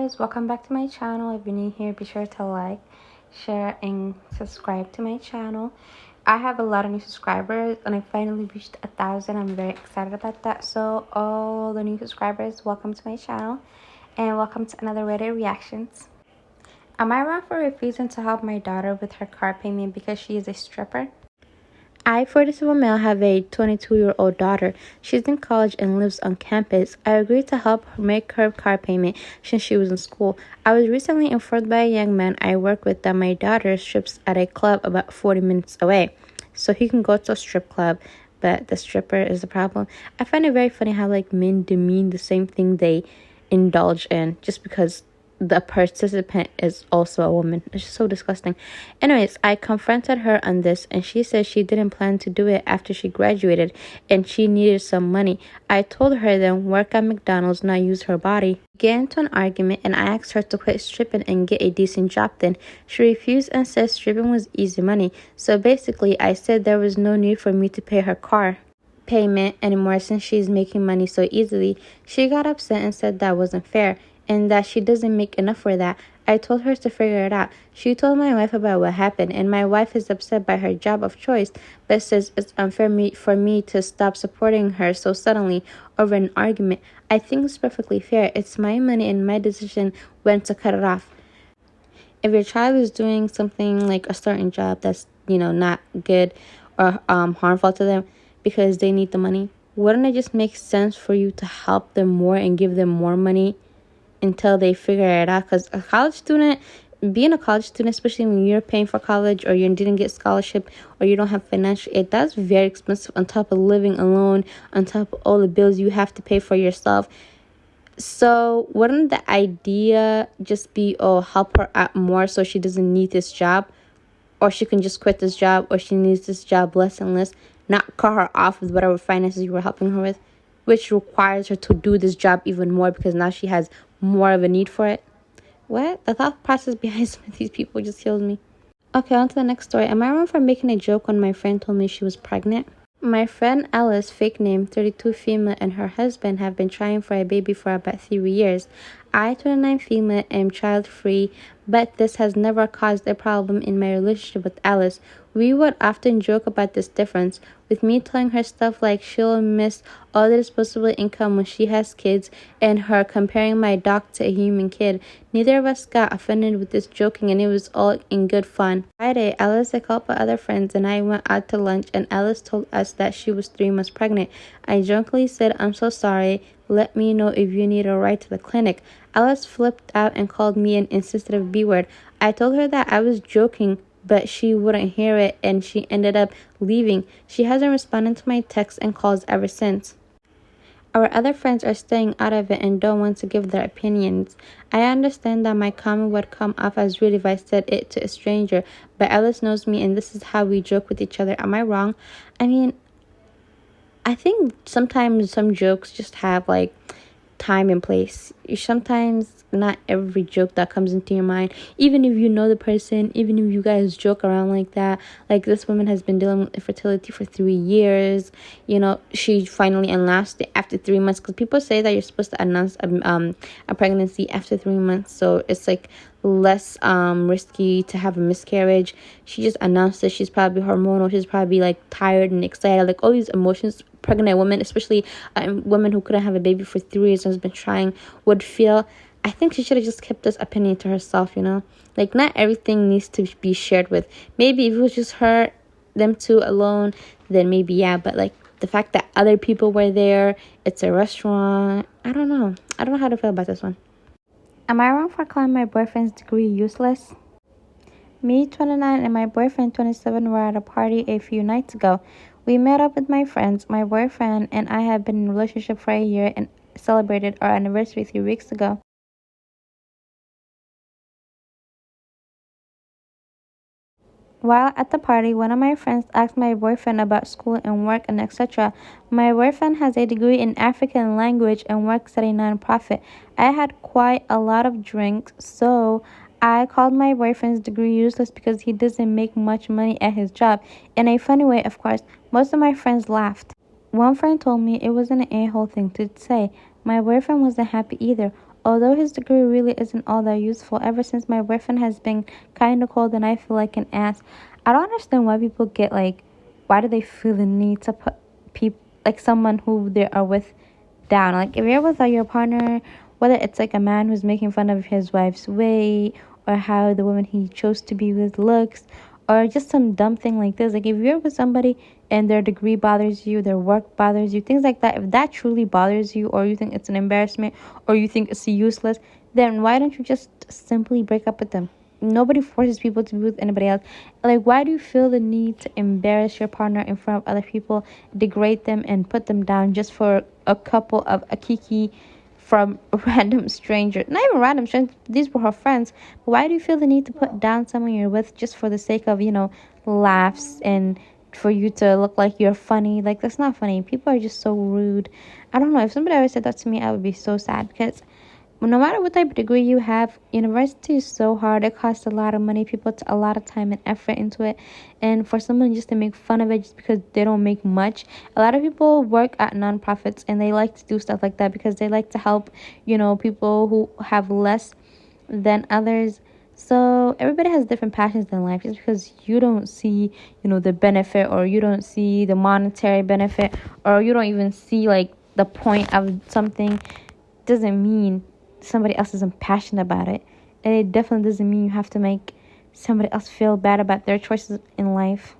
guys, welcome back to my channel. If you're new here, be sure to like, share, and subscribe to my channel. I have a lot of new subscribers and I finally reached 1,000. I'm very excited about that. So all the new subscribers, welcome to my channel and welcome to another Reddit reactions. Am I wrong for refusing to help my daughter with her car payment because she is a stripper? I, 47 male, have a 22-year-old daughter. She's in college and lives on campus. I agreed to help her make her car payment since she was in school. I was recently informed by a young man I work with that my daughter strips at a club about 40 minutes away. So he can go to a strip club, but the stripper is the problem. I find it very funny how men demean the same thing they indulge in just because the participant is also a woman. It's just so disgusting. Anyways, I confronted her on this and she said she didn't plan to do it after she graduated and she needed some money. I told her then work at McDonald's, not use her body. We get into an argument and I asked her to quit stripping and get a decent job then. She refused and said stripping was easy money. So basically I said there was no need for me to pay her car payment anymore since she's making money so easily. She got upset and said that wasn't fair and that she doesn't make enough for that. I told her to figure it out. She told my wife about what happened, and my wife is upset by her job of choice, but says it's unfair for me to stop supporting her so suddenly over an argument. I think it's perfectly fair. It's my money and my decision when to cut it off. If your child is doing something like a certain job that's, not good or harmful to them because they need the money, wouldn't it just make sense for you to help them more and give them more money until they figure it out? Because being a college student, especially when you're paying for college or you didn't get scholarship or you don't have financial aid, that's very expensive on top of living alone, on top of all the bills you have to pay for yourself. So wouldn't the idea just be, help her out more so she doesn't need this job, or she can just quit this job, or she needs this job less and less, not cut her off with whatever finances you were helping her with, which requires her to do this job even more because now she has more of a need for it? What? The thought process behind some of these people just kills me. Okay, on to the next story. Am I wrong for making a joke when my friend told me she was pregnant? My friend Alice, fake name, 32 female, and her husband have been trying for a baby for about 3 years. I, 29 female, am child-free, but this has never caused a problem in my relationship with Alice. We would often joke about this difference, with me telling her stuff like she'll miss all the disposable income when she has kids, and her comparing my dog to a human kid. Neither of us got offended with this joking, and it was all in good fun. Friday, Alice, a couple other friends, and I went out to lunch, and Alice told us that she was 3 months pregnant. I jokingly said, "I'm so sorry. Let me know if you need a ride to the clinic." Alice flipped out and called me an insensitive B-word. I told her that I was joking, but she wouldn't hear it and she ended up leaving. She hasn't responded to my texts and calls ever since. Our other friends are staying out of it and don't want to give their opinions. I understand that my comment would come off as rude if I said it to a stranger, but Alice knows me and this is how we joke with each other. Am I wrong? I think sometimes some jokes just have time and place. Sometimes not every joke that comes into your mind, even if you know the person, even if you guys joke around like that. Like this woman has been dealing with infertility for 3 years. She finally announced it after 3 months, because people say that you're supposed to announce a pregnancy after 3 months, so it's less risky to have a miscarriage. She just announced it. She's probably hormonal. She's probably tired and excited, all these emotions pregnant women, especially women who couldn't have a baby for 3 years and has been trying, would feel. I think she should have just kept this opinion to herself. Not everything needs to be shared with. Maybe if it was just them two alone, then maybe yeah, but the fact that other people were there, it's a restaurant, I don't know how to feel about this one. Am I wrong for calling my boyfriend's degree useless? Me, 29, and my boyfriend, 27, were at a party a few nights ago. We met up with my friends. My boyfriend and I have been in a relationship for a year and celebrated our anniversary 3 weeks ago. While at the party, one of my friends asked my boyfriend about school and work and etc. My boyfriend has a degree in African language and works at a nonprofit. I had quite a lot of drinks, so I called my boyfriend's degree useless because he doesn't make much money at his job. In a funny way, of course. Most of my friends laughed. One friend told me it was an a-hole thing to say. My boyfriend wasn't happy either. Although his degree really isn't all that useful, ever since my boyfriend has been kind of cold and I feel like an ass. I don't understand why people get like, why do they feel the need to put people, like someone who they are with, down? Like if you're with your partner, whether it's like a man who's making fun of his wife's weight or how the woman he chose to be with looks, or just some dumb thing like this. Like if you're with somebody and their degree bothers you, their work bothers you, things like that, if that truly bothers you, or you think it's an embarrassment, or you think it's useless, then why don't you just simply break up with them? Nobody forces people to be with anybody else. Like, why do you feel the need to embarrass your partner in front of other people, degrade them, and put them down just for a couple of a kiki from random strangers? Not even random strangers, these were her friends. But why do you feel the need to put down someone you're with just for the sake of, laughs and for you to look like you're funny? Like, that's not funny. People are just so rude. I don't know. If somebody ever said that to me, I would be so sad, because no matter what type of degree you have, university is so hard. It costs a lot of money. People put a lot of time and effort into it. And for someone just to make fun of it just because they don't make much. A lot of people work at nonprofits and they like to do stuff like that because they like to help, people who have less than others. So everybody has different passions in life. Just because you don't see, the benefit, or you don't see the monetary benefit, or you don't even see like the point of something, doesn't mean somebody else isn't passionate about it. And it definitely doesn't mean you have to make somebody else feel bad about their choices in life.